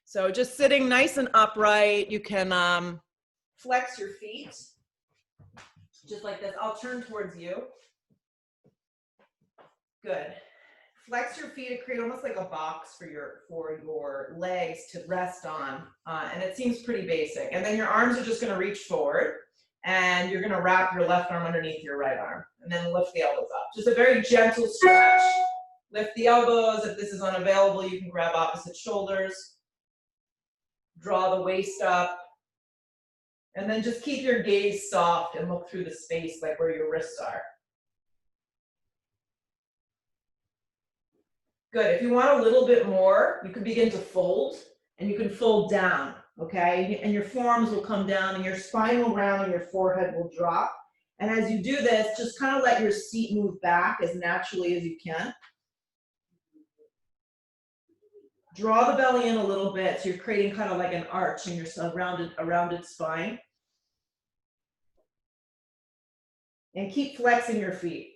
So just sitting nice and upright, you can flex your feet, just like this. I'll turn towards you. Good. Flex your feet to create almost like a box for your legs to rest on, and it seems pretty basic. And then your arms are just going to reach forward, and you're going to wrap your left arm underneath your right arm, and then lift the elbows up. Just a very gentle stretch. Lift the elbows. If this is unavailable, you can grab opposite shoulders. Draw the waist up, and then just keep your gaze soft and look through the space like where your wrists are. Good. If you want a little bit more, you can begin to fold, and you can fold down, okay? And your forearms will come down, and your spine will round, and your forehead will drop. And as you do this, just kind of let your seat move back as naturally as you can. Draw the belly in a little bit, so you're creating kind of like an arch in your rounded spine. And keep flexing your feet.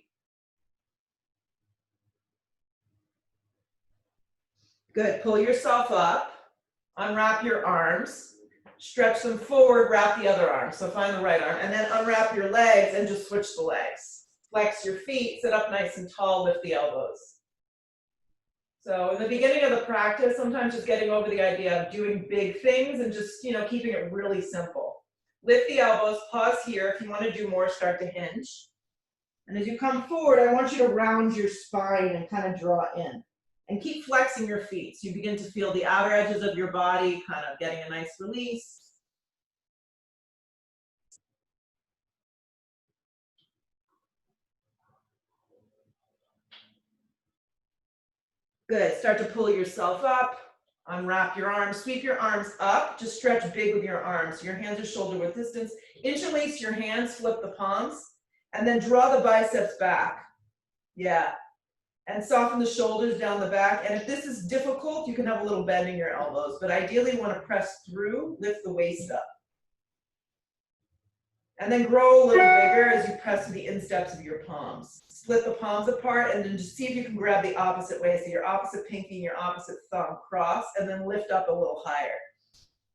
Good. Pull yourself up. Unwrap your arms. Stretch them forward. Wrap the other arm. So find the right arm. And then unwrap your legs and just switch the legs. Flex your feet. Sit up nice and tall. Lift the elbows. So in the beginning of the practice, sometimes just getting over the idea of doing big things and just, keeping it really simple. Lift the elbows. Pause here. If you want to do more, start to hinge. And as you come forward, I want you to round your spine and kind of draw in. And keep flexing your feet. So you begin to feel the outer edges of your body kind of getting a nice release. Good. Start to pull yourself up. Unwrap your arms. Sweep your arms up. Just stretch big with your arms. Your hands are shoulder width distance. Interlace your hands. Flip the palms. And then draw the biceps back. Yeah. And soften the shoulders down the back. And if this is difficult, you can have a little bend in your elbows. But ideally, you want to press through, lift the waist up. And then grow a little bigger as you press to the insteps of your palms. Split the palms apart and then just see if you can grab the opposite way. So your opposite pinky and your opposite thumb cross, and then lift up a little higher.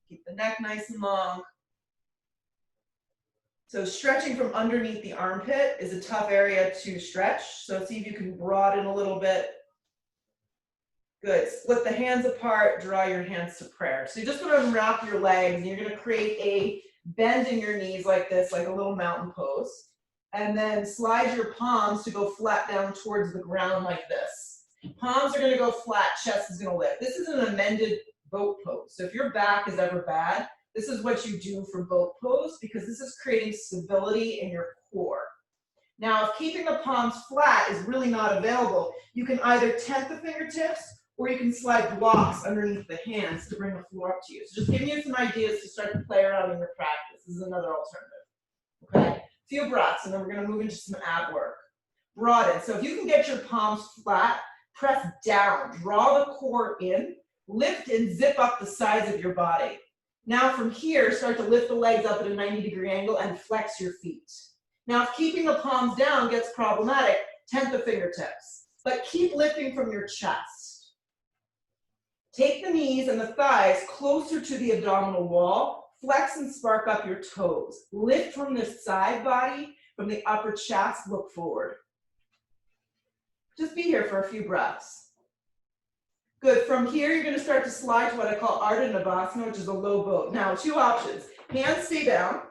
Keep the neck nice and long. So stretching from underneath the armpit is a tough area to stretch. So see if you can broaden a little bit. Good. Split the hands apart, draw your hands to prayer. So you're just going to unwrap your legs, and you're going to create a bend in your knees like this, like a little mountain pose. And then slide your palms to go flat down towards the ground like this. Palms are going to go flat, chest is going to lift. This is an amended boat pose. So if your back is ever bad, this is what you do for boat pose, because this is creating stability in your core. Now, if keeping the palms flat is really not available, you can either tent the fingertips, or you can slide blocks underneath the hands to bring the floor up to you. So just giving you some ideas to start to play around in your practice. This is another alternative. Okay? Few breaths, and then we're going to move into some ab work. Broaden. So if you can get your palms flat, press down. Draw the core in. Lift and zip up the sides of your body. Now from here, start to lift the legs up at a 90-degree angle and flex your feet. Now, if keeping the palms down gets problematic, tent the fingertips. But keep lifting from your chest. Take the knees and the thighs closer to the abdominal wall. Flex and spark up your toes. Lift from the side body, from the upper chest, look forward. Just be here for a few breaths. Good. From here, you're going to start to slide to what I call Ardha Navasana, which is a low boat. Now, two options. Hands stay down.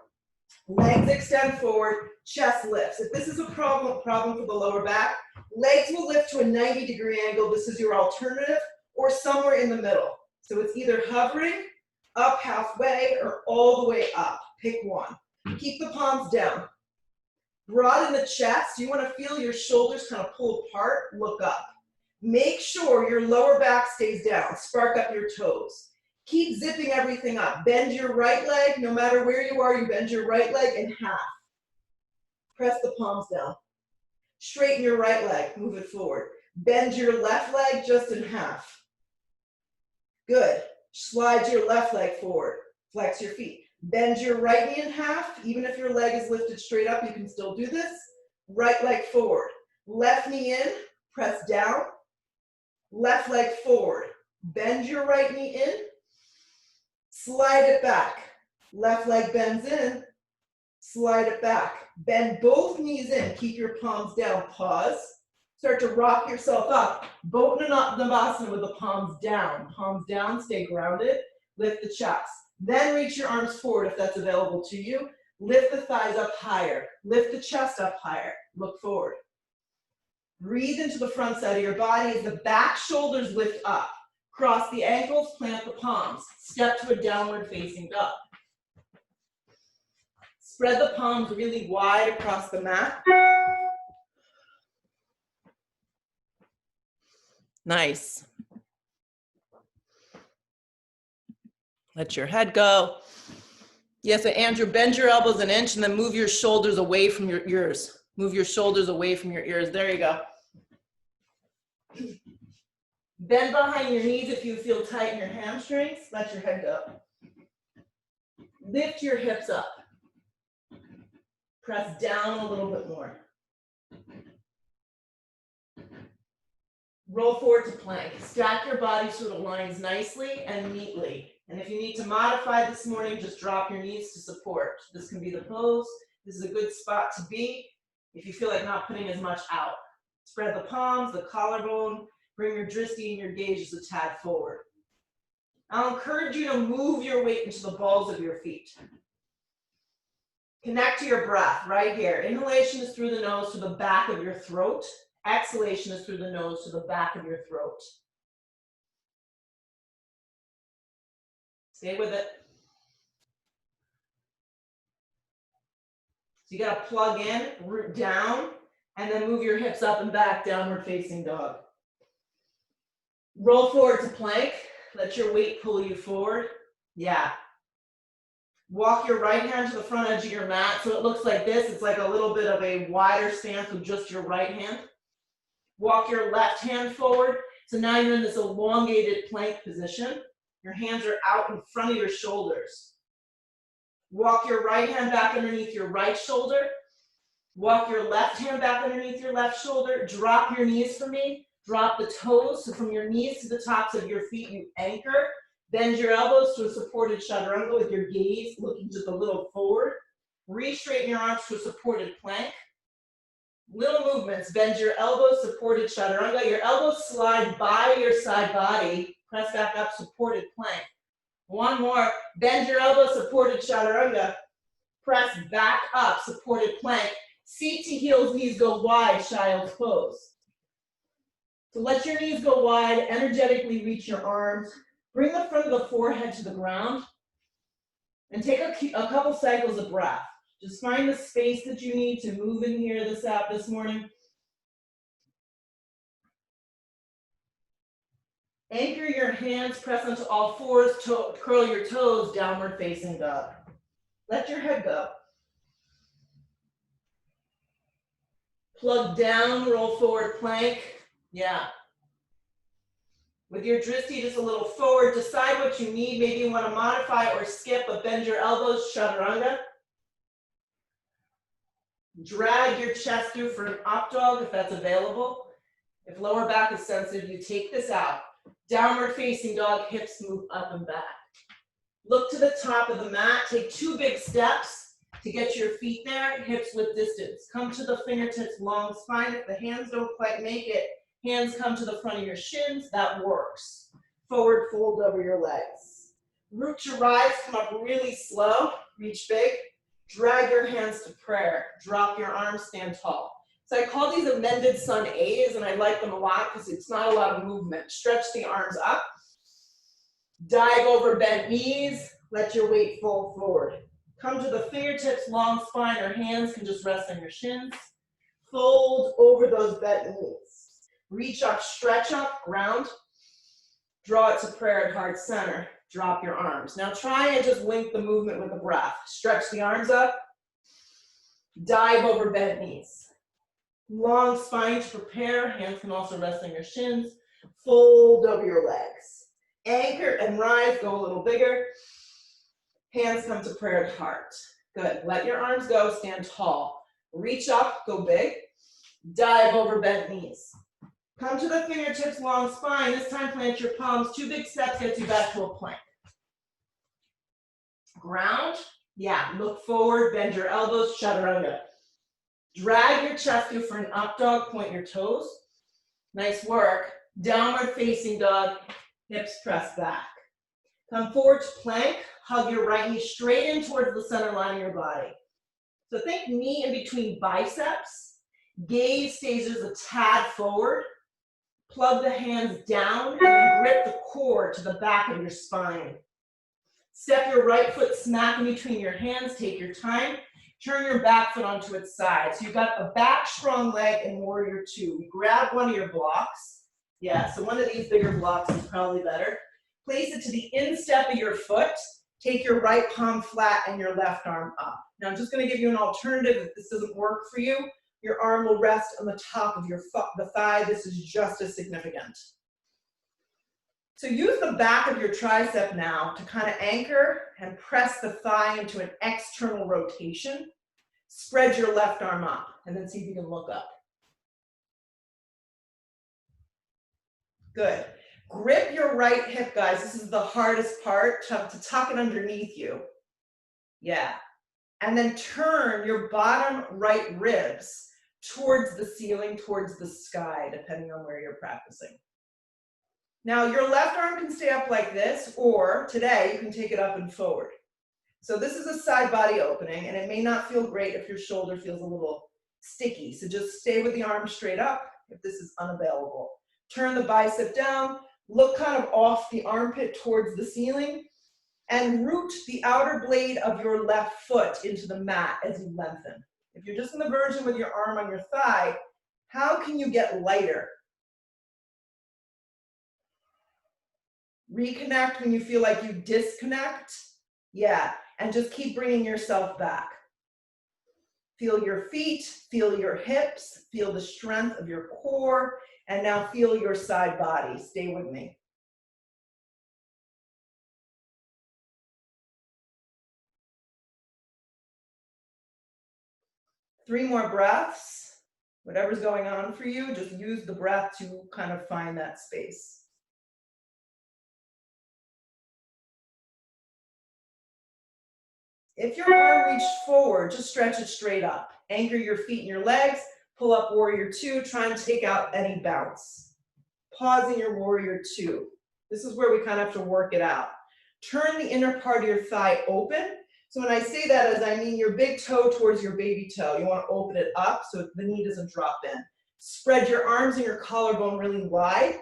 Legs extend forward. Chest lifts. If this is a problem for the lower back, legs will lift to a 90-degree angle. This is your alternative, or somewhere in the middle. So it's either hovering, up halfway, or all the way up. Pick one. Keep the palms down. Broaden the chest. You want to feel your shoulders kind of pull apart. Look up. Make sure your lower back stays down. Spark up your toes. Keep zipping everything up. Bend your right leg. No matter where you are, you bend your right leg in half. Press the palms down. Straighten your right leg. Move it forward. Bend your left leg just in half. Good. Slide your left leg forward. Flex your feet. Bend your right knee in half. Even if your leg is lifted straight up, you can still do this. Right leg forward. Left knee in. Press down. Left leg forward. Bend your right knee in, slide it back. Left leg bends in, slide it back. Bend both knees in, keep your palms down, pause. Start to rock yourself up. Navasana with the palms down, stay grounded. Lift the chest. Then reach your arms forward if that's available to you. Lift the thighs up higher. Lift the chest up higher. Look forward. Breathe into the front side of your body as the back shoulders lift up. Cross the ankles, plant the palms. Step to a downward facing dog. Spread the palms really wide across the mat. Nice. Let your head go. Yes, Andrew, bend your elbows an inch and then move your shoulders away from your ears. Move your shoulders away from your ears. There you go. Bend behind your knees if you feel tight in your hamstrings. Let your head go. Lift your hips up. Press down a little bit more. Roll forward to plank. Stack your body so it aligns nicely and neatly. And if you need to modify this morning, just drop your knees to support. This can be the pose. This is a good spot to be if you feel like not putting as much out. Spread the palms, the collarbone. Bring your drishti and your gaze just a tad forward. I'll encourage you to move your weight into the balls of your feet. Connect to your breath right here. Inhalation is through the nose to the back of your throat. Exhalation is through the nose to the back of your throat. Stay with it. So you got to plug in, root down, and then move your hips up and back, downward facing dog. Roll forward to plank. Let your weight pull you forward. Yeah. Walk your right hand to the front edge of your mat so it looks like this. It's like a little bit of a wider stance with just your right hand. Walk your left hand forward. So now you're in this elongated plank position. Your hands are out in front of your shoulders. Walk your right hand back underneath your right shoulder. Walk your left hand back underneath your left shoulder. Drop your knees for me. Drop the toes. So from your knees to the tops of your feet, you anchor. Bend your elbows to a supported chaturanga with your gaze looking just a little forward. Re-straighten your arms to a supported plank. Little movements. Bend your elbows, supported chaturanga. Your elbows slide by your side body. Press back up, supported plank. One more. Bend your elbows, supported chaturanga. Press back up, supported plank. Seat to heels, knees go wide, child's pose. So let your knees go wide, energetically reach your arms. Bring the front of the forehead to the ground. And take a couple cycles of breath. Just find the space that you need to move in here this morning. Anchor your hands, press onto all fours, curl your toes, downward facing dog. Let your head go. Plug down, roll forward plank. Yeah. With your drishti just a little forward, decide what you need. Maybe you want to modify or skip, but bend your elbows, chaturanga. Drag your chest through for an up dog if that's available. If lower back is sensitive, you take this out. Downward facing dog, hips move up and back. Look to the top of the mat. Take 2 big steps to get your feet there, hips width distance. Come to the fingertips, long spine. If the hands don't quite make it, hands come to the front of your shins. That works. Forward fold over your legs. Root to rise, come up really slow. Reach big. Drag your hands to prayer. Drop your arms, stand tall. So I call these amended sun A's, and I like them a lot because it's not a lot of movement. Stretch the arms up. Dive over bent knees. Let your weight fold forward. Come to the fingertips, long spine, or hands can just rest on your shins. Fold over those bent knees. Reach up, stretch up, ground. Draw it to prayer at heart center. Drop your arms. Now try and just link the movement with the breath. Stretch the arms up. Dive over bent knees. Long spine to prepare. Hands can also rest on your shins. Fold over your legs. Anchor and rise. Go a little bigger. Hands come to prayer at heart. Good. Let your arms go. Stand tall. Reach up. Go big. Dive over bent knees. Come to the fingertips, long spine. This time plant your palms. 2 big steps gets you back to a plank. Ground. Yeah, look forward, bend your elbows, chaturanga. Drag your chest through for an up dog, point your toes. Nice work. Downward facing dog, hips press back. Come forward to plank, hug your right knee straight in towards the center line of your body. So think knee in between biceps, gaze stays just a tad forward, plug the hands down and then grip the core to the back of your spine. Step your right foot smack in between your hands, take your time, turn your back foot onto its side. So you've got a back strong leg in warrior two. Grab one of your blocks. Yeah, so one of these bigger blocks is probably better. Place it to the instep of your foot. Take your right palm flat and your left arm up. Now I'm just going to give you an alternative if this doesn't work for you. Your arm will rest on the top of your the thigh. This is just as significant. So use the back of your tricep now to kind of anchor and press the thigh into an external rotation. Spread your left arm up and then see if you can look up. Good. Grip your right hip, guys. This is the hardest part, to tuck it underneath you. Yeah. And then turn your bottom right ribs towards the ceiling, towards the sky, depending on where you're practicing. Now, your left arm can stay up like this, or today you can take it up and forward. So this is a side body opening, and it may not feel great if your shoulder feels a little sticky. So just stay with the arm straight up if this is unavailable. Turn the bicep down, look kind of off the armpit towards the ceiling, and root the outer blade of your left foot into the mat as you lengthen. If you're just in the version with your arm on your thigh, how can you get lighter? Reconnect when you feel like you disconnect. Yeah, and just keep bringing yourself back. Feel your feet, feel your hips, feel the strength of your core, and now feel your side body. Stay with me. Three more breaths. Whatever's going on for you, just use the breath to kind of find that space. If your arm reached forward, just stretch it straight up. Anchor your feet and your legs, pull up warrior two, try and take out any bounce. Pause in your warrior two. This is where we kind of have to work it out. Turn the inner part of your thigh open. So when I say that, as I mean your big toe towards your baby toe. You want to open it up so the knee doesn't drop in. Spread your arms and your collarbone really wide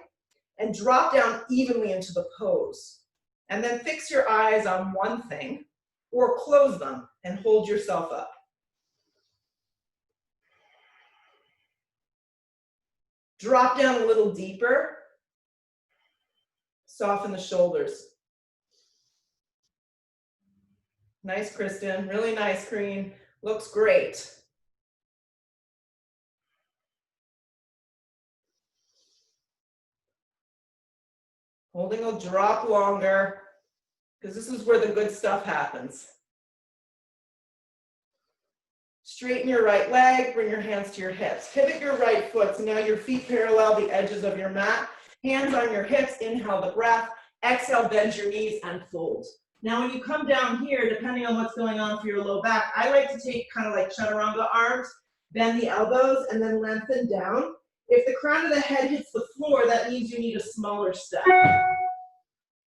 and drop down evenly into the pose. And then fix your eyes on one thing or close them and hold yourself up. Drop down a little deeper. Soften the shoulders. Nice, Kristen. Really nice, Crean. Looks great. Holding a drop longer, because this is where the good stuff happens. Straighten your right leg, bring your hands to your hips. Pivot your right foot, so now your feet parallel the edges of your mat. Hands on your hips, inhale the breath. Exhale, bend your knees and fold. Now when you come down here, depending on what's going on for your low back, I like to take kind of like chaturanga arms, bend the elbows, and then lengthen down. If the crown of the head hits the floor, that means you need a smaller step.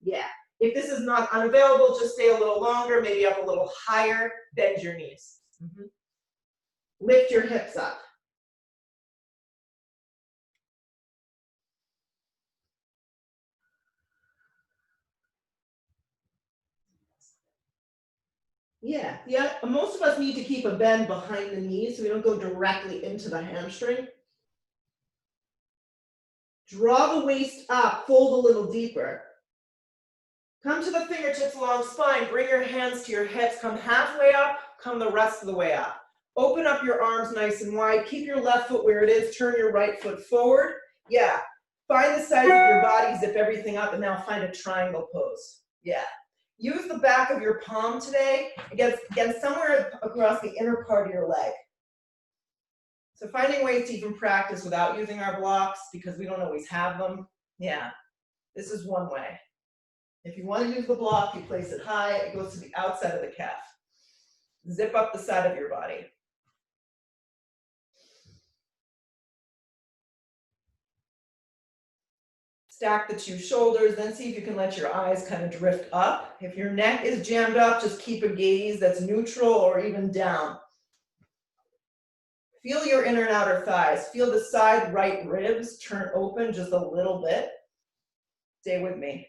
Yeah. If this is not unavailable, just stay a little longer, maybe up a little higher, bend your knees. Lift your hips up. Yeah, most of us need to keep a bend behind the knees so we don't go directly into the hamstring. Draw the waist up, fold a little deeper. Come to the fingertips along spine, bring your hands to your hips, come halfway up, come the rest of the way up. Open up your arms nice and wide, keep your left foot where it is, turn your right foot forward. Yeah, find the size of your body, zip everything up, and now find a triangle pose. Yeah. Use the back of your palm today against somewhere across the inner part of your leg. So finding ways to even practice without using our blocks because we don't always have them. Yeah, this is one way. If you want to use the block, you place it high, it goes to the outside of the calf. Zip up the side of your body. Stack the two shoulders, then see if you can let your eyes kind of drift up. If your neck is jammed up, just keep a gaze that's neutral or even down. Feel your inner and outer thighs. Feel the side right ribs turn open just a little bit. Stay with me.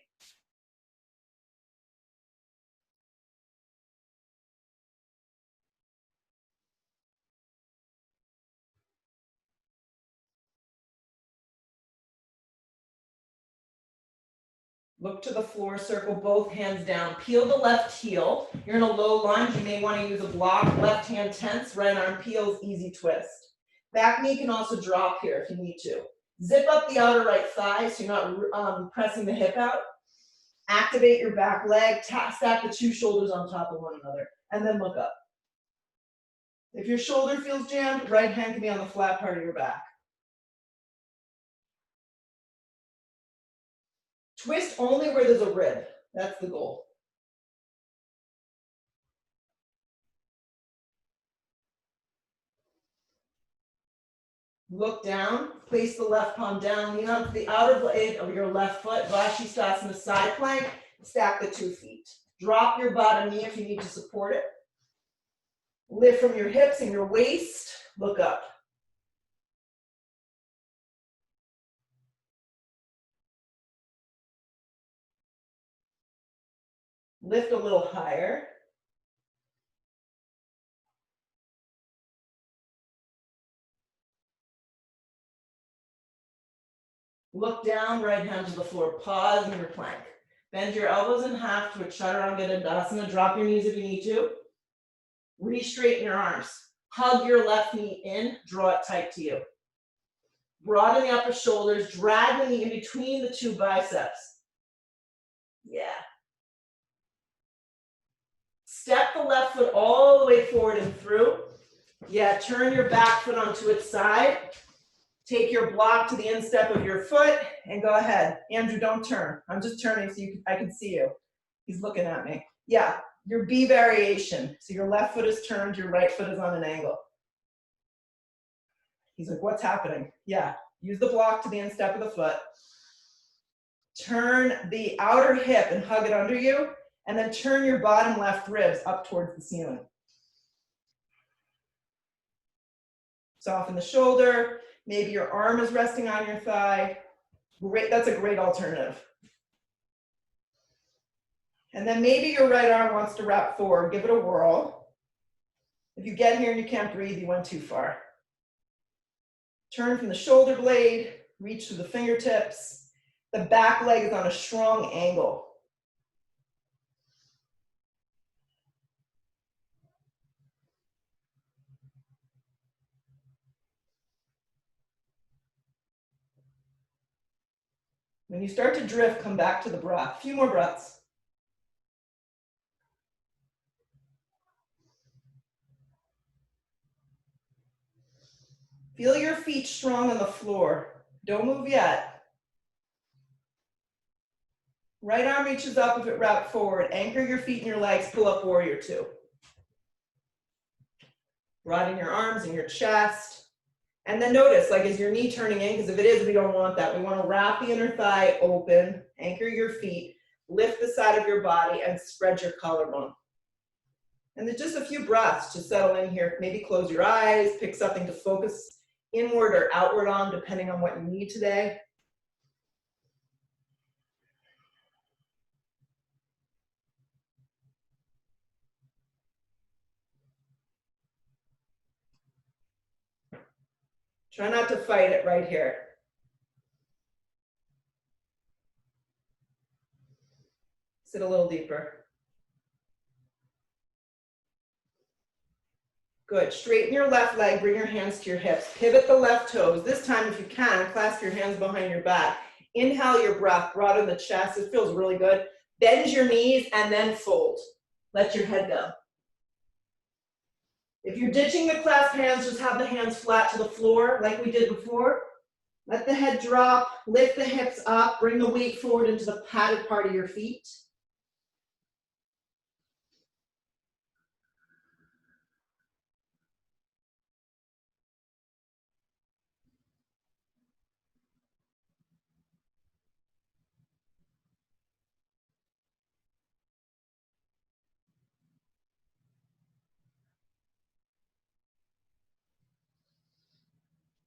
Look to the floor, circle both hands down. Peel the left heel. You're in a low lunge. You may want to use a block. Left hand tense, right arm peels, easy twist. Back knee can also drop here if you need to. Zip up the outer right thigh so you're not pressing the hip out. Activate your back leg. Stack the two shoulders on top of one another. And then look up. If your shoulder feels jammed, right hand can be on the flat part of your back. Twist only where there's a rib. That's the goal. Look down, place the left palm down, lean onto the outer blade of your left foot, Vashisthasana side plank, stack the 2 feet. Drop your bottom knee if you need to support it. Lift from your hips and your waist, look up. Lift a little higher. Look down, right hand to the floor, pause in your plank. Bend your elbows in half to a Chaturanga Dandasana. Drop your knees if you need to. Re-straighten your arms. Hug your left knee in, draw it tight to you. Broaden the upper shoulders, drag the knee in between the 2 biceps. Yeah. Step the left foot all the way forward and through. Yeah, turn your back foot onto its side. Take your block to the instep of your foot and go ahead. Andrew, don't turn. I'm just turning so I can see you. He's looking at me. Yeah, your B variation. So your left foot is turned, your right foot is on an angle. He's like, what's happening? Yeah, use the block to the instep of the foot. Turn the outer hip and hug it under you, and then turn your bottom left ribs up towards the ceiling. Soften the shoulder. Maybe your arm is resting on your thigh. Great, that's a great alternative. And then maybe your right arm wants to wrap forward. Give it a whirl. If you get here and you can't breathe, you went too far. Turn from the shoulder blade, reach to the fingertips. The back leg is on a strong angle. When you start to drift, come back to the breath. A few more breaths. Feel your feet strong on the floor. Don't move yet. Right arm reaches up if it wrapped forward. Anchor your feet and your legs, pull up warrior 2. Broaden your arms and your chest. And then notice, like, is your knee turning in? Because if it is, we don't want that. We want to wrap the inner thigh open, anchor your feet, lift the side of your body, and spread your collarbone. And then just a few breaths to settle in here. Maybe close your eyes, pick something to focus inward or outward on, depending on what you need today. Try not to fight it right here. Sit a little deeper. Good. Straighten your left leg, bring your hands to your hips. Pivot the left toes. This time, if you can, clasp your hands behind your back. Inhale your breath, broaden the chest. It feels really good. Bend your knees and then fold. Let your head down. If you're ditching the clasped hands, just have the hands flat to the floor like we did before. Let the head drop, lift the hips up, bring the weight forward into the padded part of your feet.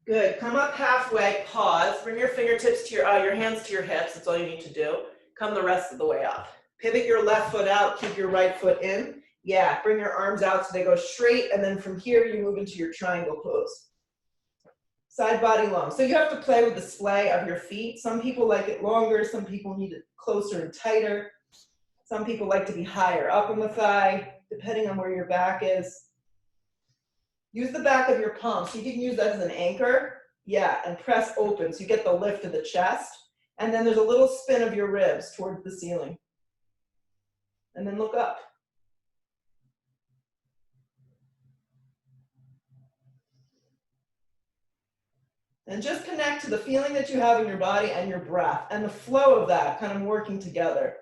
Good, come up halfway, pause, bring your fingertips to your hands to your hips, that's all you need to do. Come the rest of the way up. Pivot your left foot out, keep your right foot in. Yeah, bring your arms out so they go straight, and then from here you move into your triangle pose. Side body long. So you have to play with the splay of your feet. Some people like it longer, some people need it closer and tighter. Some people like to be higher up on the thigh, depending on where your back is. Use the back of your palm, so you can use that as an anchor. Yeah, and press open, so you get the lift of the chest. And then there's a little spin of your ribs towards the ceiling. And then look up. And just connect to the feeling that you have in your body and your breath, and the flow of that kind of working together.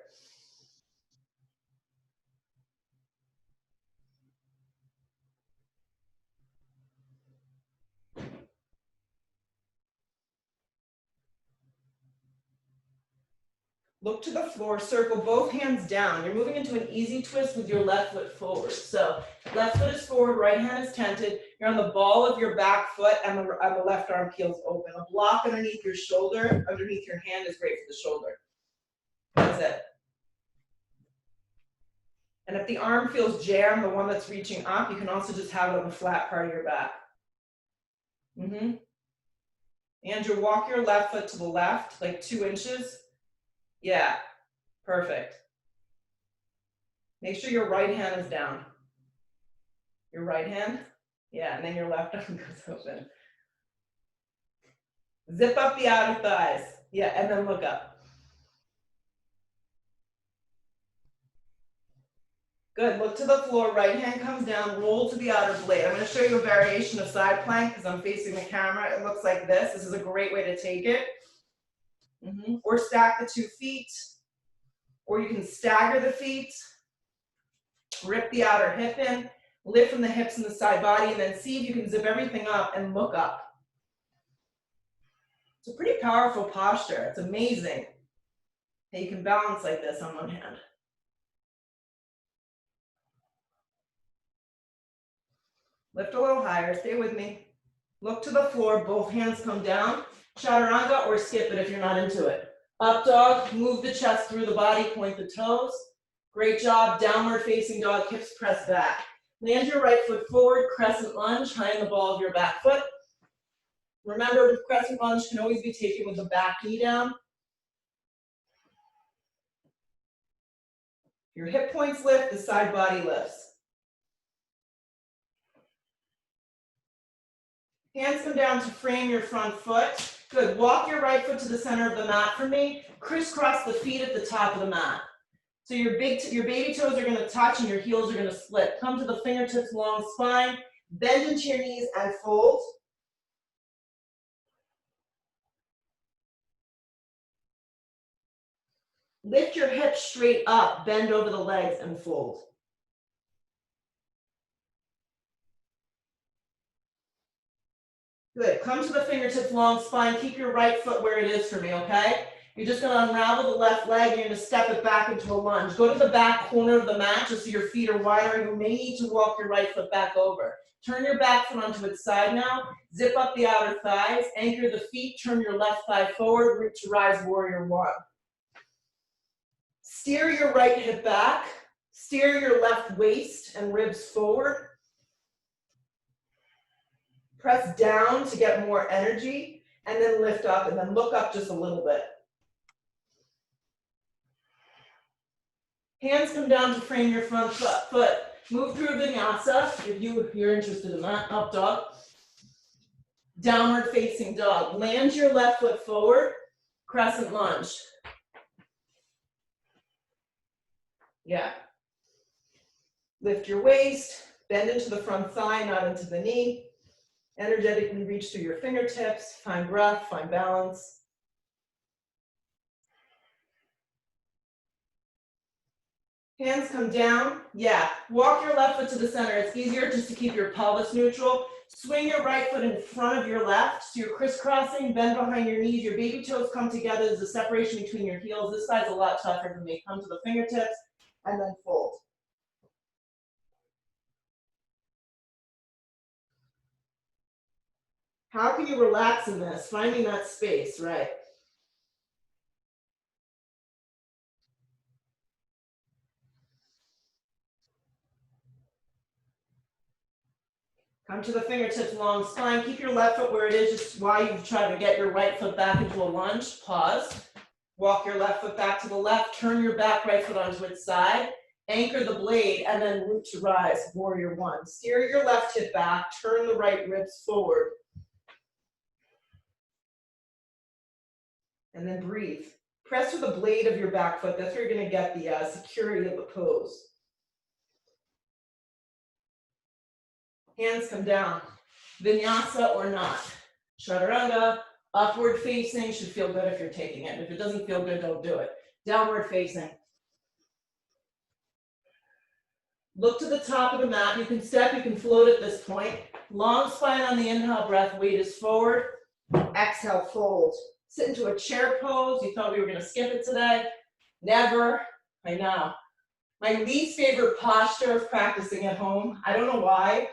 Look to the floor, circle both hands down. You're moving into an easy twist with your left foot forward. So left foot is forward, right hand is tented. You're on the ball of your back foot, and the left arm peels open. A block underneath your shoulder, underneath your hand is great for the shoulder. That's it. And if the arm feels jammed, the one that's reaching up, you can also just have it on the flat part of your back. Andrew, walk your left foot to the left, like 2 inches. Yeah, perfect. Make sure your right hand is down. Your right hand, yeah, and then your left arm goes open. Zip up the outer thighs, yeah, and then look up. Good, look to the floor, right hand comes down, roll to the outer blade. I'm gonna show you a variation of side plank because I'm facing the camera. It looks like this. This is a great way to take it. Or stack the 2 feet, or you can stagger the feet, rip the outer hip in, lift from the hips and the side body, and then see if you can zip everything up and look up. It's a pretty powerful posture. It's amazing that you can balance like this on one hand. Lift a little higher, stay with me. Look to the floor, both hands come down. Chaturanga or skip it if you're not into it. Up dog, move the chest through the body, point the toes. Great job, downward facing dog, hips press back. Land your right foot forward, crescent lunge, high in the ball of your back foot. Remember, the crescent lunge can always be taken with the back knee down. Your hip points lift, the side body lifts. Hands come down to frame your front foot. Good, walk your right foot to the center of the mat for me. Crisscross the feet at the top of the mat. So your baby toes are gonna touch and your heels are gonna split. Come to the fingertips, long spine, bend into your knees and fold. Lift your hips straight up, bend over the legs and fold. Good, come to the fingertips, long spine, keep your right foot where it is for me, okay? You're just gonna unravel the left leg, you're gonna step it back into a lunge. Go to the back corner of the mat just so your feet are wider. You may need to walk your right foot back over. Turn your back foot onto its side now. Zip up the outer thighs, anchor the feet, turn your left thigh forward, root to rise, warrior one. Steer your right hip back, steer your left waist and ribs forward. Press down to get more energy, and then lift up, and then look up just a little bit. Hands come down to frame your front foot. Move through vinyasa if you're interested in that. Up dog. Downward facing dog. Land your left foot forward. Crescent lunge. Yeah. Lift your waist. Bend into the front thigh, not into the knee. Energetically reach through your fingertips, find breath, find balance. Hands come down. Yeah, walk your left foot to the center. It's easier just to keep your pelvis neutral. Swing your right foot in front of your left. So you're crisscrossing, bend behind your knees. Your baby toes come together. There's a separation between your heels. This side's a lot tougher for me. Come to the fingertips and then fold. How can you relax in this? Finding that space, right? Come to the fingertips, long spine. Keep your left foot where it is, just while you try to get your right foot back into a lunge. Pause. Walk your left foot back to the left. Turn your back right foot onto its side. Anchor the blade and then root to rise, warrior one. Steer your left hip back. Turn the right ribs forward. And then breathe. Press with the blade of your back foot. That's where you're going to get the security of the pose. Hands come down. Vinyasa or not. Chaturanga, upward facing, should feel good if you're taking it. If it doesn't feel good, don't do it. Downward facing. Look to the top of the mat. You can step, you can float at this point. Long spine on the inhale breath, weight is forward. Exhale, fold. Sit into a chair pose. You thought we were going to skip it today. Never. I know. My least favorite posture of practicing at home. I don't know why.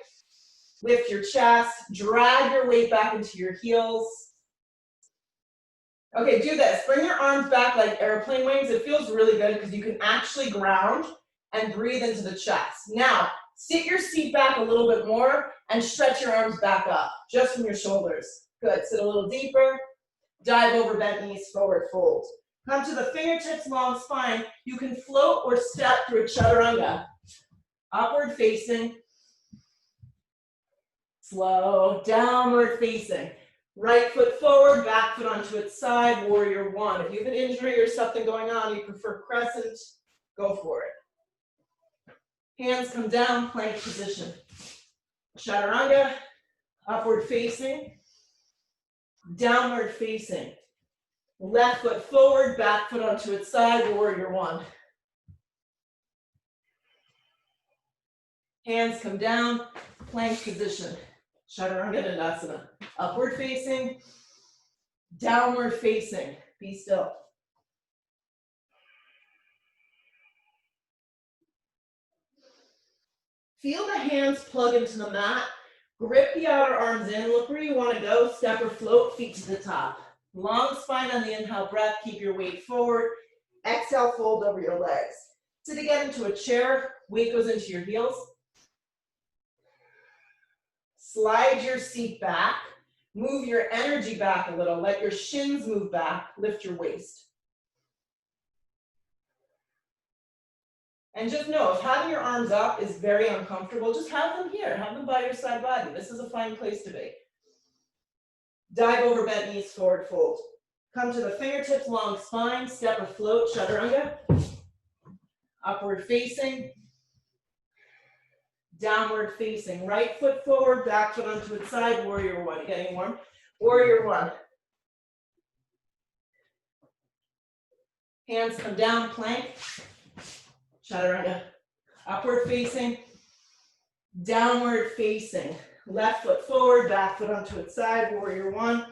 Lift your chest, drag your weight back into your heels. Okay, do this. Bring your arms back like airplane wings. It feels really good because you can actually ground and breathe into the chest. Now, sit your seat back a little bit more and stretch your arms back up, just from your shoulders. Good, sit a little deeper. Dive over, bent knees, forward fold. Come to the fingertips, long spine. You can float or step through a chaturanga. Upward facing. Slow, downward facing. Right foot forward, back foot onto its side, warrior one. If you have an injury or something going on, you prefer crescent, go for it. Hands come down, plank position. Chaturanga, upward facing, downward facing. Left foot forward, back foot onto its side, warrior one. Hands come down, plank position. Chaturanga Dandasana. Upward facing, downward facing. Be still. Feel the hands plug into the mat. Grip the outer arms in. Look where you want to go. Step or float, feet to the top. Long spine on the inhale breath. Keep your weight forward. Exhale, fold over your legs. Sit again into a chair. Weight goes into your heels. Slide your seat back. Move your energy back a little. Let your shins move back. Lift your waist. And just know, if having your arms up is very uncomfortable, just have them here. Have them by your side body. This is a fine place to be. Dive over, bent knees, forward fold. Come to the fingertips, long spine, step or float, chaturanga. Upward facing. Downward facing. Right foot forward, back foot onto its side, warrior one. Getting warm. Warrior one. Hands come down, plank. Chaturanga. Upward facing. Downward facing. Left foot forward, back foot onto its side, warrior one.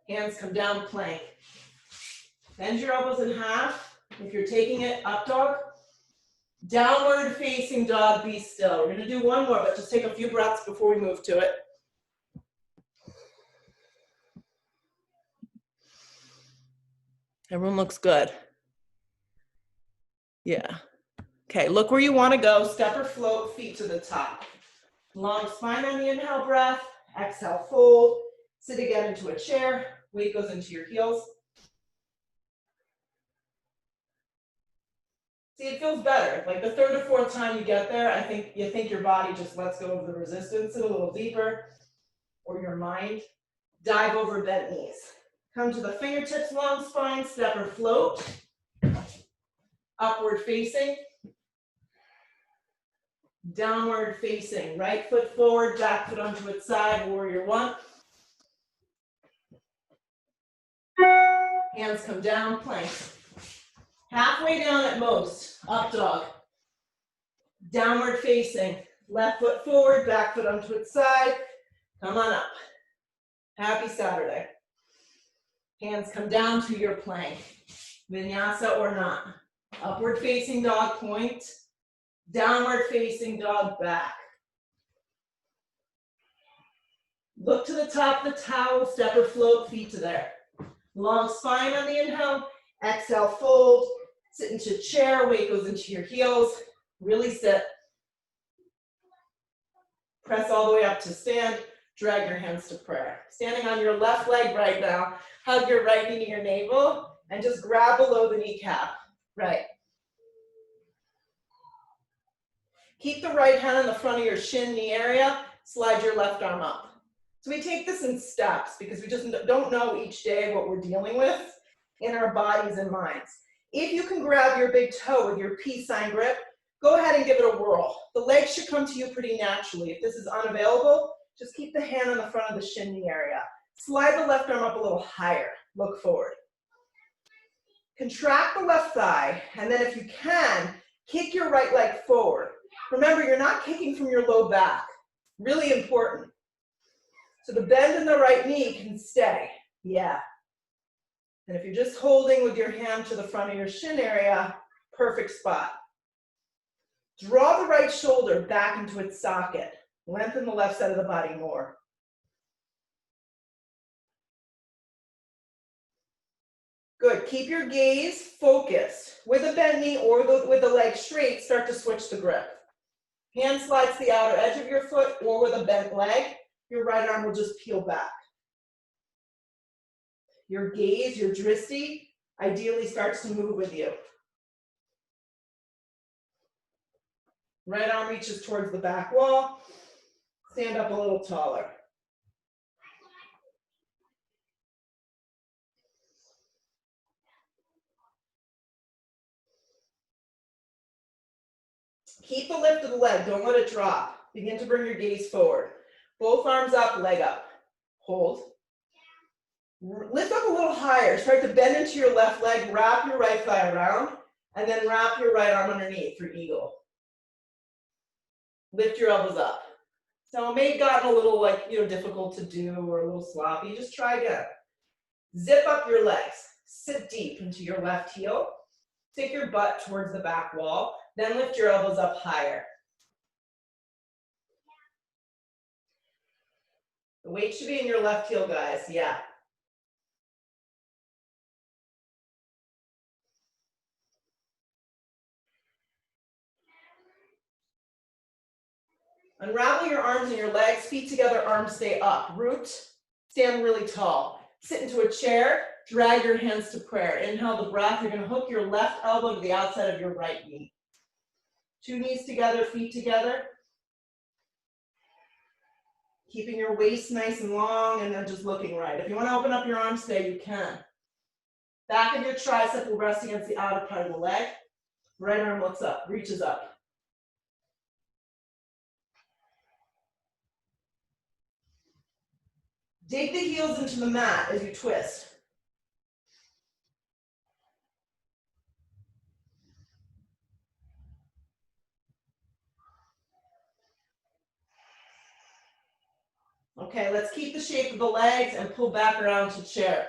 Hands come down, plank. Bend your elbows in half. If you're taking it, up dog. Downward facing dog, be still. We're gonna do one more, but just take a few breaths before we move to it. Everyone looks good. Yeah. Okay, look where you wanna go. Step or float, feet to the top. Long spine on the inhale breath. Exhale, fold. Sit again into a chair. Weight goes into your heels. See, it feels better. Like the third or fourth time you get there, I think you think your body just lets go of the resistance. Sit a little deeper, or your mind. Dive over, bent knees. Come to the fingertips, long spine, step or float. Upward facing. Downward facing, right foot forward, back foot onto its side, warrior one. Hands come down, plank. Halfway down at most, up dog. Downward facing, left foot forward, back foot onto its side. Come on up. Happy Saturday. Hands come down to your plank. Vinyasa or not. Upward facing dog point. Downward facing dog back. Look to the top of the towel, step or float, feet to there. Long spine on the inhale, exhale, fold, sit into chair, weight goes into your heels, really sit. Press all the way up to stand, drag your hands to prayer. Standing on your left leg right now, hug your right knee to your navel, and just grab below the kneecap, right. Keep the right hand on the front of your shin knee area, slide your left arm up. So we take this in steps because we just don't know each day what we're dealing with in our bodies and minds. If you can grab your big toe with your peace sign grip, go ahead and give it a whirl. The legs should come to you pretty naturally. If this is unavailable, just keep the hand on the front of the shin knee area. Slide the left arm up a little higher, look forward. Contract the left thigh, and then if you can, kick your right leg forward. Remember, you're not kicking from your low back. Really important. So the bend in the right knee can stay. Yeah. And if you're just holding with your hand to the front of your shin area, perfect spot. Draw the right shoulder back into its socket. Lengthen the left side of the body more. Good. Keep your gaze focused. With a bent knee or with the leg straight, start to switch the grip. Hand slides to the outer edge of your foot, or with a bent leg, your right arm will just peel back. Your gaze, your dristi, ideally starts to move with you. Right arm reaches towards the back wall. Stand up a little taller. Keep the lift of the leg, don't let it drop. Begin to bring your gaze forward. Both arms up, leg up. Hold. Lift up a little higher. Start to bend into your left leg, wrap your right thigh around, and then wrap your right arm underneath for eagle. Lift your elbows up. So it may have gotten a little difficult to do or a little sloppy. Just try again. Zip up your legs. Sit deep into your left heel. Take your butt towards the back wall. Then lift your elbows up higher. The weight should be in your left heel, guys. Yeah. Unravel your arms and your legs, feet together, arms stay up. Root, stand really tall. Sit into a chair, drag your hands to prayer. Inhale the breath, you're gonna hook your left elbow to the outside of your right knee. Two knees together, feet together. Keeping your waist nice and long and then just looking right. If you wanna open up your arms today, you can. Back of your tricep will rest against the outer part of the leg. Right arm looks up, reaches up. Dig the heels into the mat as you twist. Okay, let's keep the shape of the legs and pull back around to chair.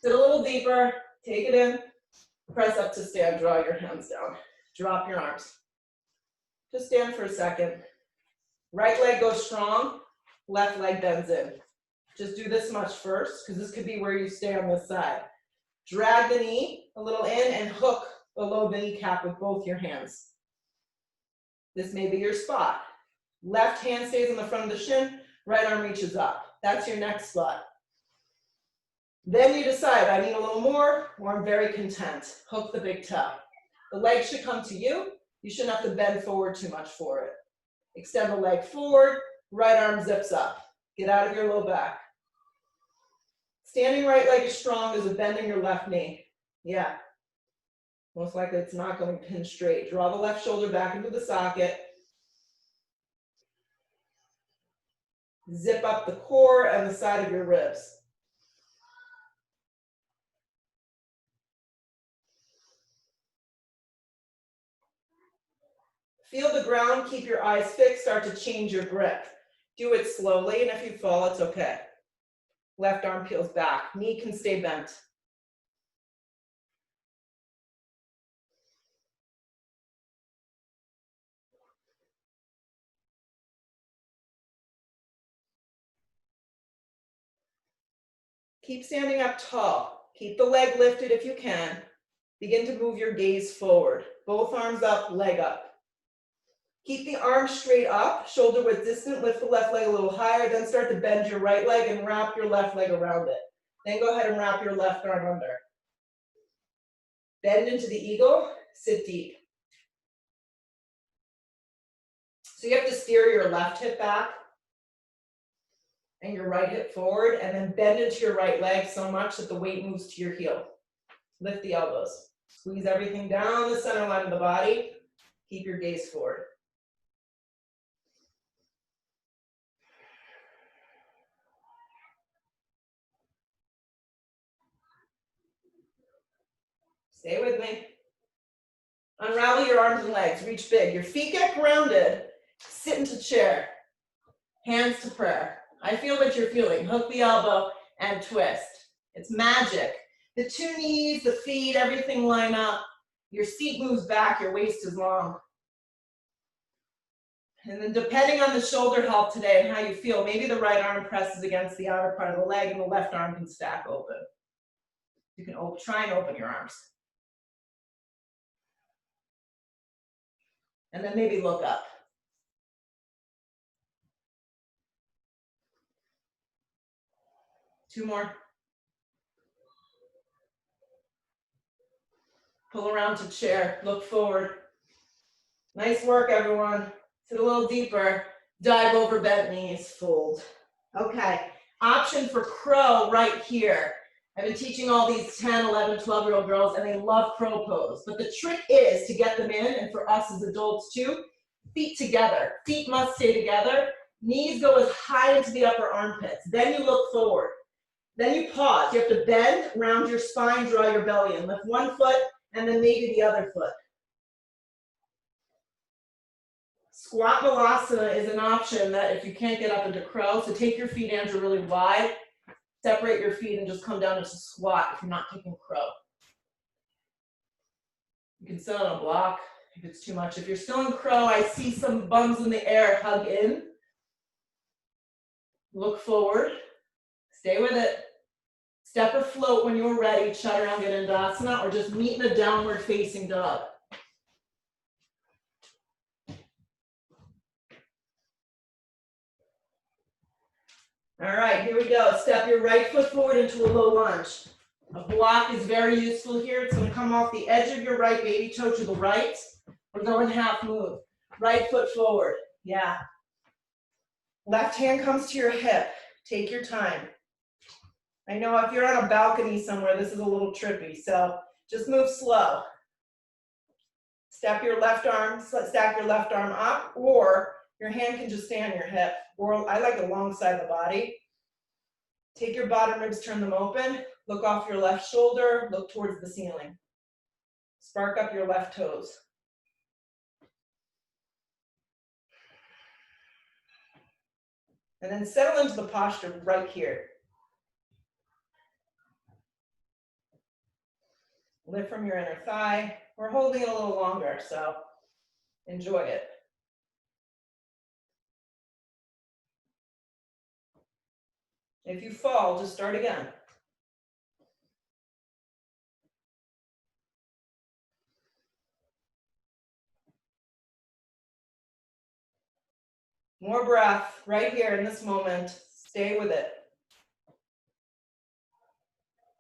Sit a little deeper, take it in, press up to stand, draw your hands down. Drop your arms. Just stand for a second. Right leg goes strong, left leg bends in. Just do this much first, because this could be where you stay on this side. Drag the knee a little in and hook below the kneecap with both your hands. This may be your spot. Left hand stays on the front of the shin, right arm reaches up. That's your next spot. Then you decide, I need a little more, or I'm very content. Hook the big toe. The leg should come to you. You shouldn't have to bend forward too much for it. Extend the leg forward, right arm zips up. Get out of your low back. Standing right leg is strong as a bending your left knee. Yeah. Most likely it's not going to pin straight. Draw the left shoulder back into the socket. Zip up the core and the side of your ribs. Feel the ground, keep your eyes fixed, start to change your grip. Do it slowly, and if you fall, it's okay. Left arm peels back, knee can stay bent. Keep standing up tall. Keep the leg lifted if you can. Begin to move your gaze forward. Both arms up, leg up. Keep the arms straight up, shoulder width distant, lift the left leg a little higher, then start to bend your right leg and wrap your left leg around it. Then go ahead and wrap your left arm under. Bend into the eagle, sit deep. So you have to steer your left hip back and your right hip forward, and then bend into your right leg so much that the weight moves to your heel. Lift the elbows. Squeeze everything down the center line of the body. Keep your gaze forward. Stay with me. Unravel your arms and legs, reach big. Your feet get grounded, sit into chair. Hands to prayer. I feel what you're feeling. Hook the elbow and twist. It's magic. The two knees, the feet, everything line up. Your seat moves back, your waist is long. And then depending on the shoulder health today and how you feel, maybe the right arm presses against the outer part of the leg and the left arm can stack open. You can try and open your arms. And then maybe look up. Two more. Pull around to chair, look forward. Nice work, everyone. Sit a little deeper. Dive over bent knees, fold. Okay, option for crow right here. I've been teaching all these 10, 11, 12-year-old girls, and they love crow pose. But the trick is to get them in, and for us as adults too, feet together. Feet must stay together. Knees go as high into the upper armpits. Then you look forward. Then you pause. You have to bend, round your spine, draw your belly in. Lift one foot, and then maybe the other foot. Squat Balasana is an option that if you can't get up into crow, so take your feet, Andrew, really wide, separate your feet and just come down into squat if you're not taking crow. You can sit on a block if it's too much. If you're still in crow, I see some bums in the air, hug in. Look forward, stay with it. Step or float when you're ready, Chaturanga Dandasana, or just meet in a downward facing dog. All right, here we go. Step your right foot forward into a low lunge. A block is very useful here. It's going to come off the edge of your right baby toe to the right. We're going half move. Right foot forward. Yeah. Left hand comes to your hip. Take your time. I know if you're on a balcony somewhere, this is a little trippy, so just move slow. Stack your left arm up, or your hand can just stay on your hip, or I like alongside the body. Take your bottom ribs, turn them open, look off your left shoulder, look towards the ceiling. Spark up your left toes. And then settle into the posture right here. Lift from your inner thigh. We're holding it a little longer, so enjoy it. If you fall, just start again. More breath right here in this moment. Stay with it.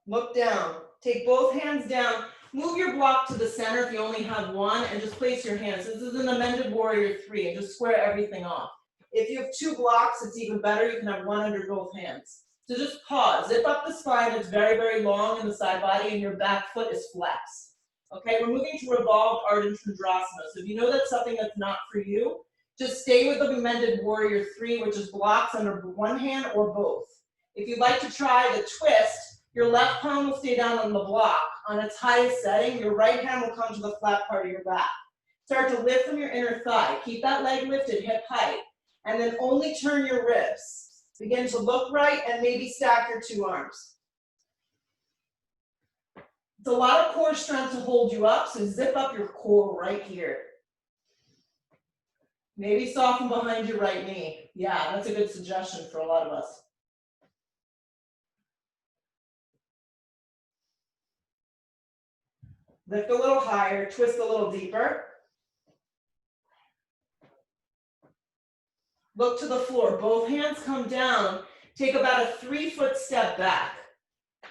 Look down. Take both hands down. Move your block to the center if you only have one, and just place your hands. This is an Amended Warrior 3, and just square everything off. If you have two blocks, it's even better. You can have one under both hands. So just pause. Zip up the spine. It's very, very long in the side body, and your back foot is flexed. Okay, we're moving to Revolved Ardha Chandrasana. So if you know that's something that's not for you, Just stay with the bemended warrior 3, which is blocks under one hand or both. If you'd like to try the twist, your left palm will stay down on the block. On its highest setting, your right hand will come to the flat part of your back. Start to lift from your inner thigh. Keep that leg lifted, hip height. And then only turn your ribs. Begin to look right and maybe stack your 2 arms. It's a lot of core strength to hold you up, so zip up your core right here. Maybe soften behind your right knee. Yeah, that's a good suggestion for a lot of us. Lift a little higher, twist a little deeper. Look to the floor, both hands come down. Take about a 3-foot step back.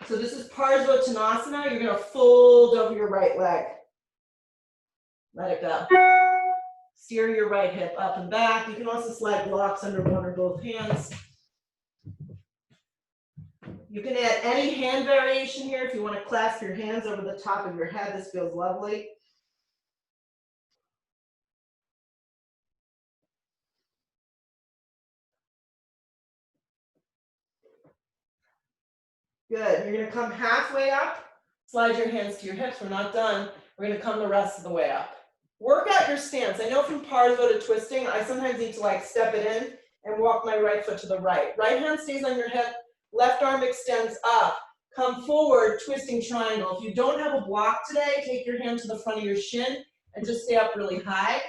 So this is Parsvottanasana. You're gonna fold over your right leg. Let it go. Steer your right hip up and back. You can also slide blocks under one or both hands. You can add any hand variation here. If you want to clasp your hands over the top of your head, this feels lovely. Good. You're going to come halfway up. Slide your hands to your hips. We're not done. We're going to come the rest of the way up. Work out your stance. I know from Parsvota twisting, I sometimes need to like step it in and walk my right foot to the right. Right hand stays on your hip. Left arm extends up. Come forward, twisting triangle. If you don't have a block today, take your hand to the front of your shin and just stay up really high.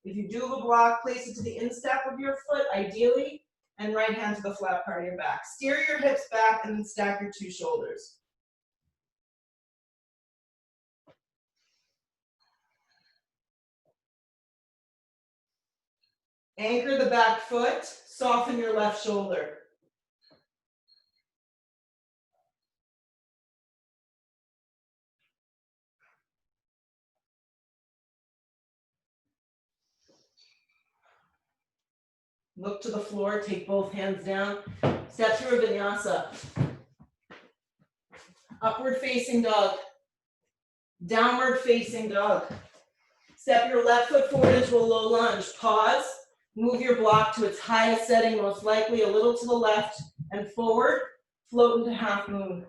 If you do have a block, place it to the instep of your foot, ideally, and right hand to the flat part of your back. Steer your hips back and then stack your 2 shoulders. Anchor the back foot, soften your left shoulder. Look to the floor, take both hands down. Step through a vinyasa. Upward facing dog. Downward facing dog. Step your left foot forward into a low lunge. Pause. Move your block to its highest setting, most likely a little to the left and forward. Float into half moon.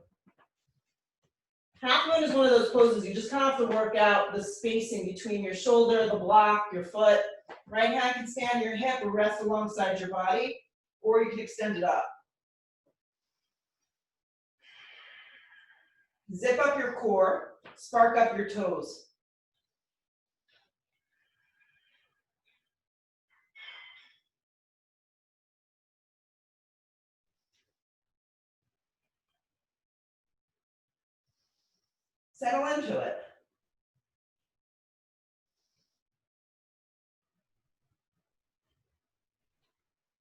Half moon is one of those poses you just kind of have to work out the spacing between your shoulder, the block, your foot. Right hand can stay on your hip or rest alongside your body, or you can extend it up. Zip up your core, spark up your toes. Settle into it.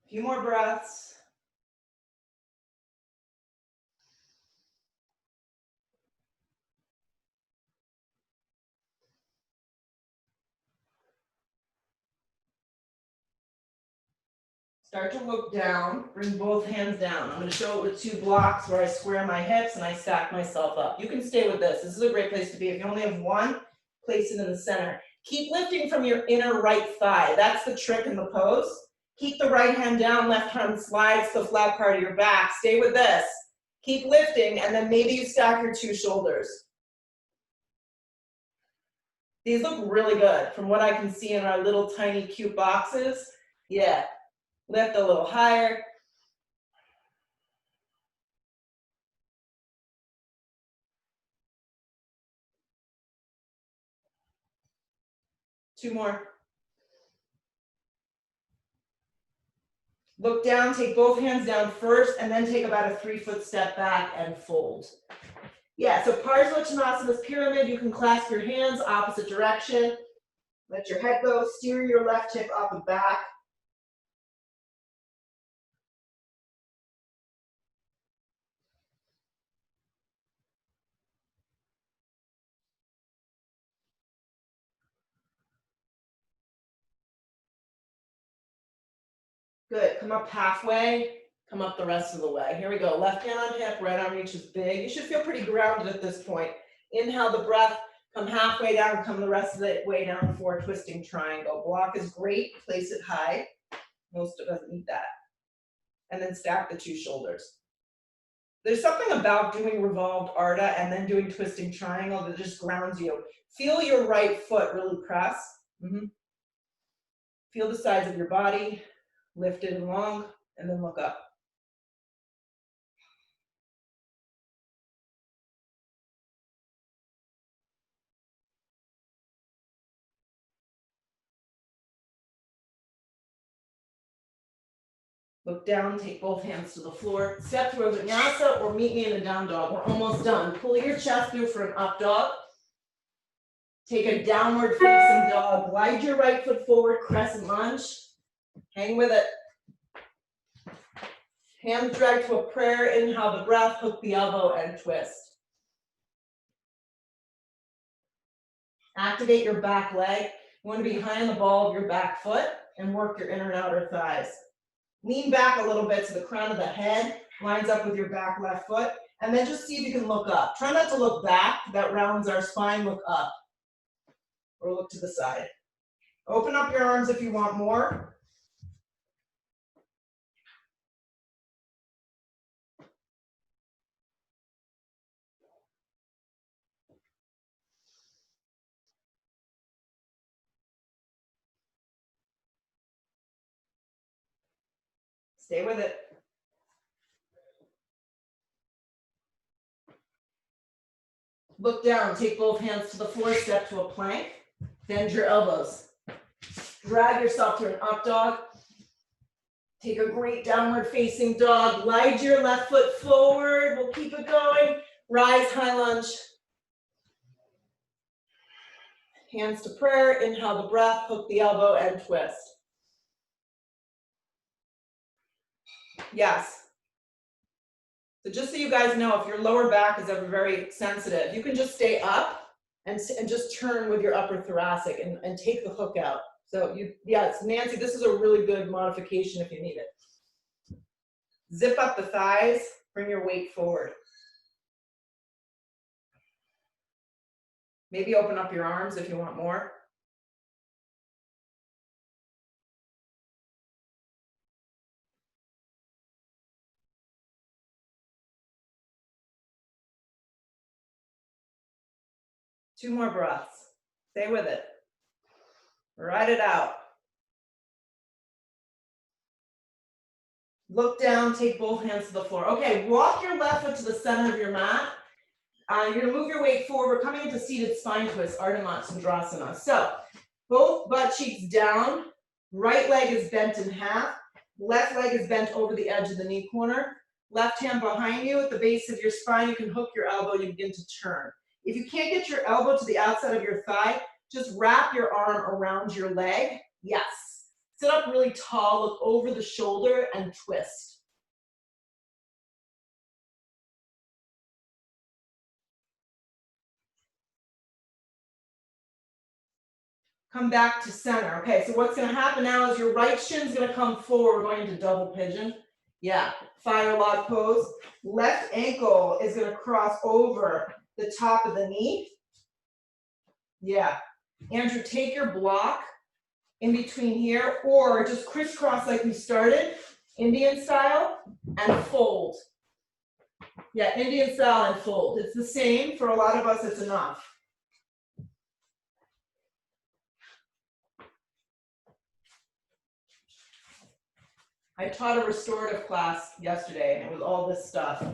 A few more breaths. Start to look down, bring both hands down. I'm going to show it with 2 blocks where I square my hips and I stack myself up. You can stay with this. This is a great place to be. If you only have one, place it in the center. Keep lifting from your inner right thigh. That's the trick in the pose. Keep the right hand down, left hand slides to the flat part of your back. Stay with this. Keep lifting, and then maybe you stack your 2 shoulders. These look really good from what I can see in our little tiny cute boxes. Yeah. Lift a little higher. Two more. Look down, take both hands down first, and then take about a 3-foot step back and fold. Yeah, so Parsvottanasana's pyramid, you can clasp your hands opposite direction. Let your head go, steer your left hip up and back. Good, come up halfway, come up the rest of the way. Here we go, left hand on hip, right arm reaches big. You should feel pretty grounded at this point. Inhale the breath, Come halfway down, come the rest of the way down for a twisting triangle. Block is great, place it high. Most of us need that. And then stack the two shoulders. There's something about doing revolved Arda and then doing twisting triangle that just grounds you. Feel your right foot really press. Feel the sides of your body, lift it and long, and then look up. Look down, take both hands to the floor. Step through a vinyasa or meet me in a down dog. We're almost done. Pull your chest through for an up dog. Take a downward facing dog. Glide your right foot forward, crescent lunge. Hang with it. Hands drag to a prayer. Inhale the breath, hook the elbow and twist. Activate your back leg. You want to be high on the ball of your back foot and work your inner and outer thighs. Lean back a little bit so the crown of the head lines up with your back left foot. And then just see if you can look up. Try not to look back. That rounds our spine. Look up. Or look to the side. Open up your arms if you want more. Stay with it. Look down, take both hands to the floor, step to a plank. Bend your elbows. Drag yourself to an up dog. Take a great downward facing dog. Glide your left foot forward. We'll keep it going. Rise, high lunge. Hands to prayer. Inhale the breath, hook the elbow and twist. Yes. So just so you guys know, if your lower back is ever very sensitive, you can just stay up and just turn with your upper thoracic and take the hook out. So yes, Nancy, this is a really good modification if you need it. Zip up the thighs, bring your weight forward. Maybe open up your arms if you want more. Two more breaths. Stay with it. Ride it out. Look down, take both hands to the floor. Okay, walk your left foot to the center of your mat. You're gonna move your weight forward. We're coming into seated spine twist, Ardha Matsyendrasana. So, both butt cheeks down, right leg is bent in half, left leg is bent over the edge of the knee corner, left hand behind you at the base of your spine. You can hook your elbow, you begin to turn. If you can't get your elbow to the outside of your thigh, just wrap your arm around your leg. Yes. Sit up really tall, look over the shoulder and twist. Come back to center. Okay, so what's gonna happen now is your right shin's gonna come forward. We're going into double pigeon. Yeah, fire log pose. Left ankle is gonna cross over the top of the knee. Yeah. Andrew, take your block in between here, or just crisscross like we started, Indian style, and fold. Yeah, Indian style and fold. It's the same. For a lot of us, it's enough. I taught a restorative class yesterday, and it was all this stuff.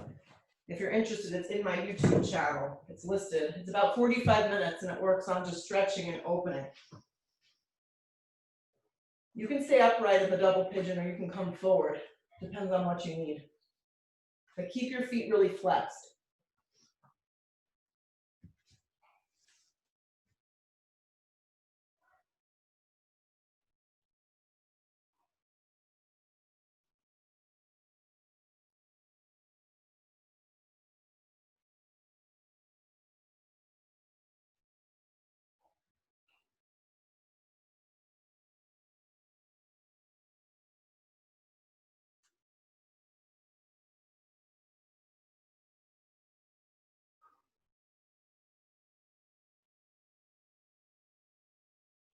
If you're interested, it's in my YouTube channel. It's listed. It's about 45 minutes, and it works on just stretching and opening. You can stay upright in the double pigeon, or you can come forward. Depends on what you need. But keep your feet really flexed.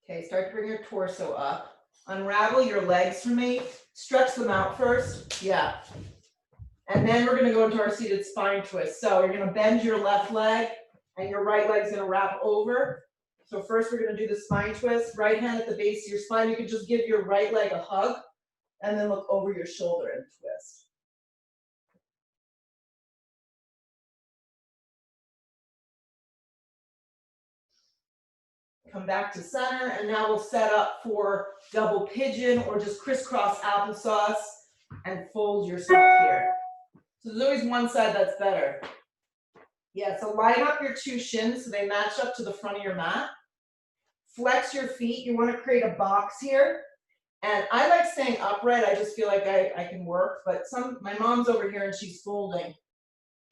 Okay, start to bring your torso up. Unravel your legs for me. Stretch them out first. Yeah. And then we're gonna go into our seated spine twist. So you're gonna bend your left leg and your right leg's gonna wrap over. So first we're gonna do the spine twist. Right hand at the base of your spine. You can just give your right leg a hug and then look over your shoulder and twist. Come back to center, and now we'll set up for double pigeon or just crisscross applesauce and fold yourself here. So there's always one side that's better. Yeah, so line up your two shins so they match up to the front of your mat. Flex your feet. You want to create a box here. And I like staying upright. I just feel like I can work, but my mom's over here and she's folding.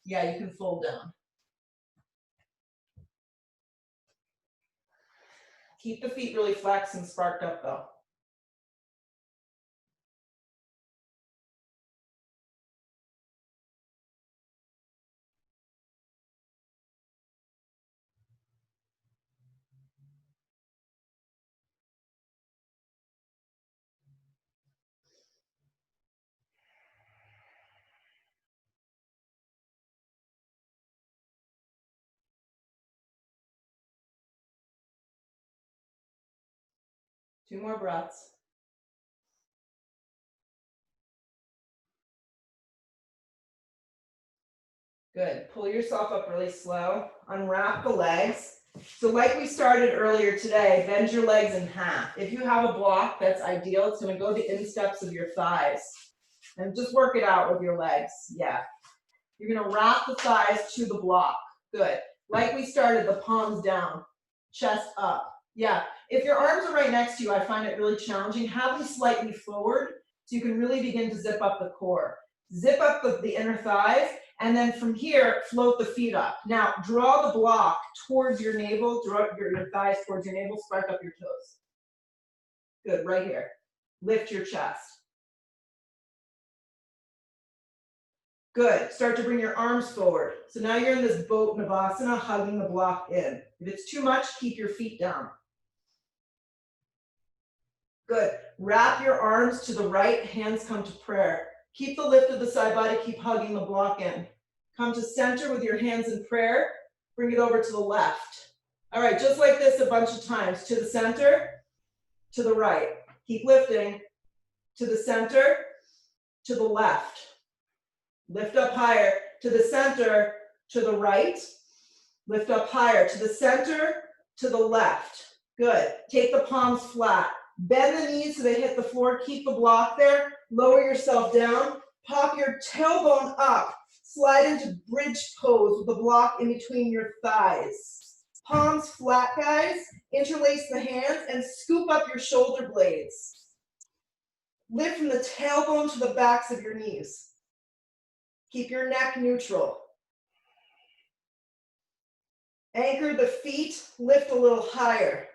Yeah, you can fold down. Keep the feet really flexed and sparked up though. Two more breaths. Good. Pull yourself up really slow. Unwrap the legs. So like we started earlier today, bend your legs in half. If you have a block, that's ideal. It's going to go the insteps of your thighs. And just work it out with your legs. Yeah. You're going to wrap the thighs to the block. Good. Like we started, the palms down, chest up. Yeah. If your arms are right next to you, I find it really challenging. Have them slightly forward so you can really begin to zip up the core. Zip up the inner thighs, and then from here, float the feet up. Now, draw the block towards your navel, draw your thighs towards your navel, spark up your toes. Good, right here. Lift your chest. Good. Start to bring your arms forward. So now you're in this boat navasana, hugging the block in. If it's too much, keep your feet down. Good. Wrap your arms to the right, hands come to prayer. Keep the lift of the side body, keep hugging the block in. Come to center with your hands in prayer. Bring it over to the left. All right, just like this a bunch of times. To the center, to the right. Keep lifting. To the center, to the left. Lift up higher. To the center, to the right. Lift up higher. To the center, to the left. Good. Take the palms flat. Bend the knees so they hit the floor. Keep the block there. Lower yourself down. Pop your tailbone up. Slide into bridge pose with the block in between your thighs. Palms flat, guys. Interlace the hands and scoop up your shoulder blades. Lift from the tailbone to the backs of your knees. Keep your neck neutral. Anchor the feet. Lift a little higher.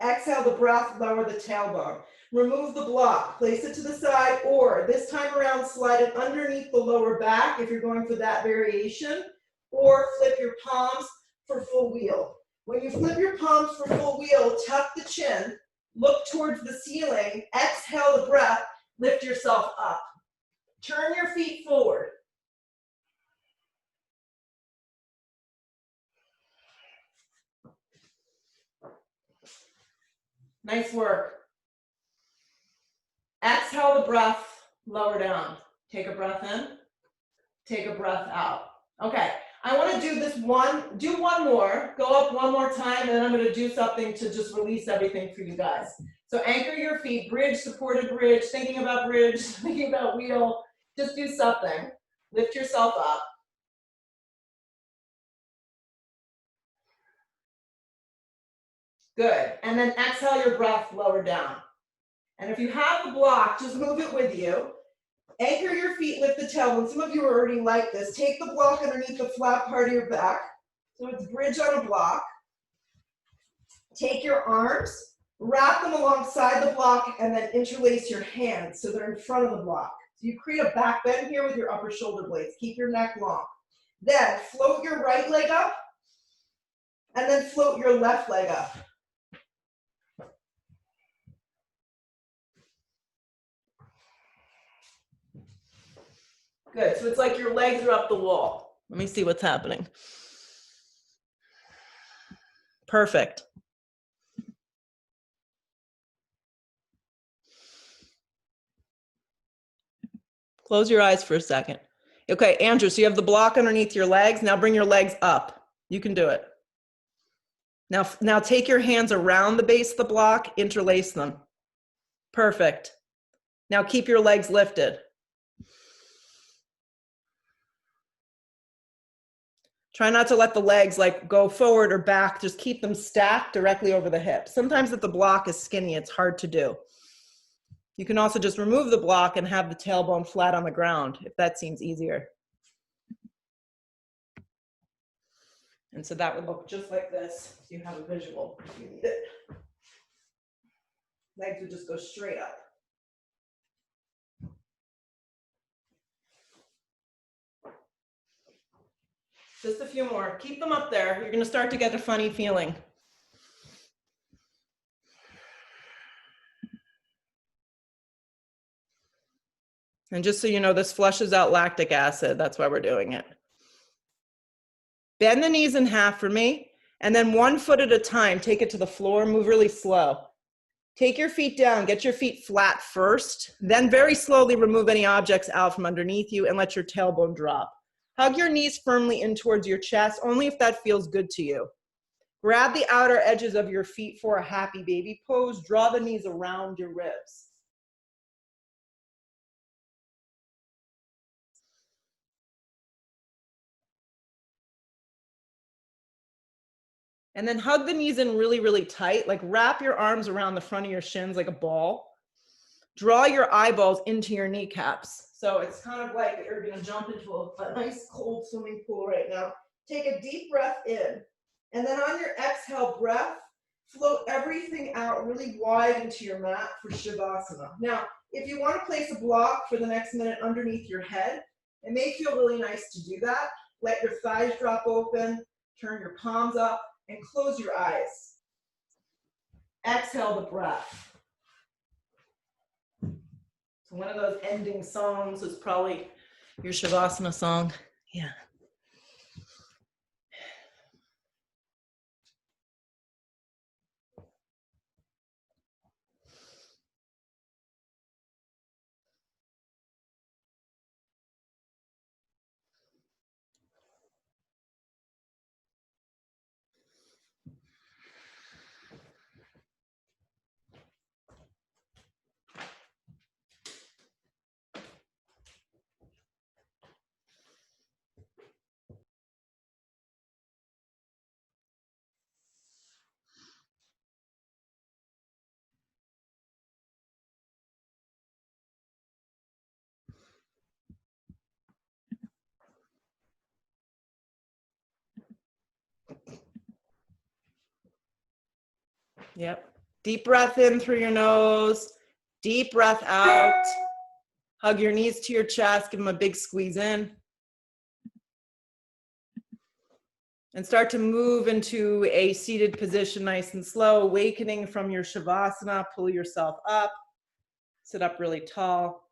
Exhale the breath, lower the tailbone. Remove the block, place it to the side, or this time around, slide it underneath the lower back if you're going for that variation, or flip your palms for full wheel. When you flip your palms for full wheel, tuck the chin, look towards the ceiling, exhale the breath, lift yourself up. Turn your feet forward. Nice work. Exhale the breath, lower down. Take a breath in, take a breath out. Okay, I want to do one more, go up one more time, and then I'm going to do something to just release everything for you guys. So anchor your feet, bridge, supported bridge, thinking about bridge, thinking about wheel, just do something. Lift yourself up. Good, and then exhale your breath, lower down. And if you have the block, just move it with you. Anchor your feet, lift the tailbone. Some of you are already like this. Take the block underneath the flat part of your back. So it's bridge on a block. Take your arms, wrap them alongside the block, and then interlace your hands so they're in front of the block. So you create a back bend here with your upper shoulder blades. Keep your neck long. Then float your right leg up And then float your left leg up. Good, so it's like your legs are up the wall. Let me see what's happening. Perfect. Close your eyes for a second. Okay, Andrew, so you have the block underneath your legs. Now bring your legs up. You can do it. Now take your hands around the base of the block, interlace them. Perfect. Now keep your legs lifted. Try not to let the legs like go forward or back. Just keep them stacked directly over the hips. Sometimes if the block is skinny, it's hard to do. You can also just remove the block and have the tailbone flat on the ground if that seems easier. And so that would look just like this. So you have a visual if you need it. Legs would just go straight up. Just a few more. Keep them up there. You're going to start to get a funny feeling. And just so you know, this flushes out lactic acid. That's why we're doing it. Bend the knees in half for me. And then 1 foot at a time, take it to the floor, move really slow. Take your feet down, get your feet flat first, then very slowly remove any objects out from underneath you and let your tailbone drop. Hug your knees firmly in towards your chest, only if that feels good to you. Grab the outer edges of your feet for a happy baby pose. Draw the knees around your ribs. And then hug the knees in really, really tight. Like wrap your arms around the front of your shins like a ball. Draw your eyeballs into your kneecaps. So it's kind of like you're going to jump into a nice cold swimming pool right now. Take a deep breath in. And then on your exhale breath, float everything out really wide into your mat for Shavasana. Now, if you want to place a block for the next minute underneath your head, it may feel really nice to do that. Let your thighs drop open, turn your palms up, and close your eyes. Exhale the breath. So one of those ending songs is probably your Shavasana song. Yeah. Yep. Deep breath in through your nose. Deep breath out. Hug your knees to your chest. Give them a big squeeze in. And start to move into a seated position nice and slow. Awakening from your Shavasana. Pull yourself up. Sit up really tall.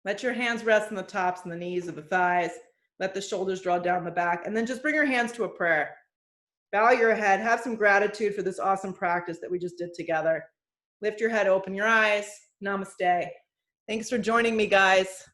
Let your hands rest on the tops and the knees of the thighs. Let the shoulders draw down the back. And then just bring your hands to a prayer. Bow your head, have some gratitude for this awesome practice that we just did together. Lift your head, open your eyes. Namaste. Thanks for joining me, guys.